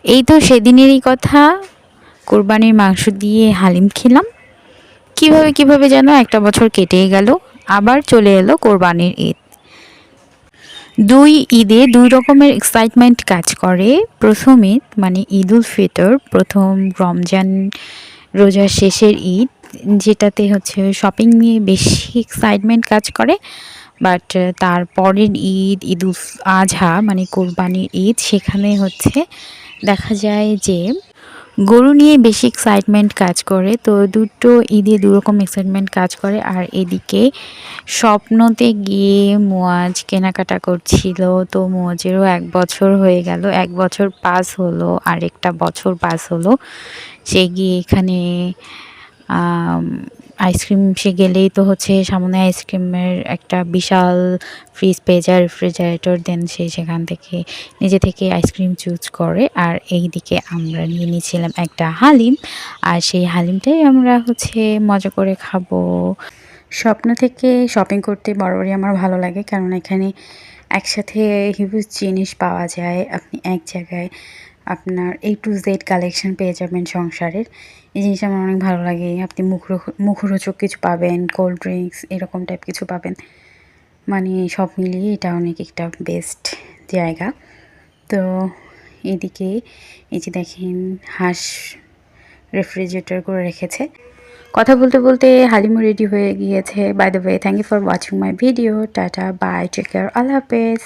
এই তো সেদিনেরই কথা, কোরবানির মাংস দিয়ে হালিম খেলাম। কিভাবে কিভাবে যেন একটা বছর কেটেই গেল, আবার চলে এলো কোরবানির ঈদ। দুই ঈদে দুই রকমের এক্সাইটমেন্ট কাজ করে। প্রথম ঈদ মানে ঈদ উল ফিতর, প্রথম রমজান রোজার শেষের ঈদ, যেটাতে হচ্ছে শপিং নিয়ে বেশি এক্সাইটমেন্ট কাজ করে। বাট তারপরের ঈদ ঈদ উল আজহা মানে কোরবানির ঈদ, সেখানে হচ্ছে দেখা যায় যে গরু নিয়ে বেশি এক্সাইটমেন্ট কাজ করে। তো দুটো ঈদে দুরকম এক্সাইটমেন্ট কাজ করে। আর এদিকে স্বপ্নতে গিয়ে মুয়াজ কেনাকাটা করছিল। তো মুয়াজেরও 1 বছর হয়ে গেল, 1 বছর পাস হলো, আরেকটা বছর পাস হলো। সে গিয়ে এখানে আইসক্রিম, সে গেলেই তো হচ্ছে সামনে আইসক্রিমের একটা বিশাল ফ্রিজ পেয়ে যায়, রেফ্রিজারেটর। দেন সে সেখান থেকে নিজে থেকে আইসক্রিম চুজ করে। আর এই দিকে আমরা নিয়ে নিয়েছিলাম একটা হালিম, আর সেই হালিমটাই আমরা হচ্ছে মজা করে খাবো। স্বপ্ন থেকে শপিং করতে বরাবরই আমার ভালো লাগে, কারণ এখানে একসাথে হিউজ জিনিস পাওয়া যায়। আপনি এক জায়গায় আপনার A to Z কালেকশন পেয়ে যাবেন সংসারের। এই জিনিসটা আমার অনেক ভালো লাগে। আপনি মুখরোচক কিছু পাবেন, কোল্ড ড্রিঙ্কস এরকম টাইপ কিছু পাবেন। মানে সব মিলিয়ে এটা অনেক একটা বেস্ট জায়গা। তো এদিকে এই যে দেখেন, হাঁস রেফ্রিজারেটর করে রেখেছে। কথা বলতে বলতে হালিমও রেডি হয়ে গিয়েছে। By the way, thank you for watching my video. Tata, bye, take care, আল্লাহ হাফেজ।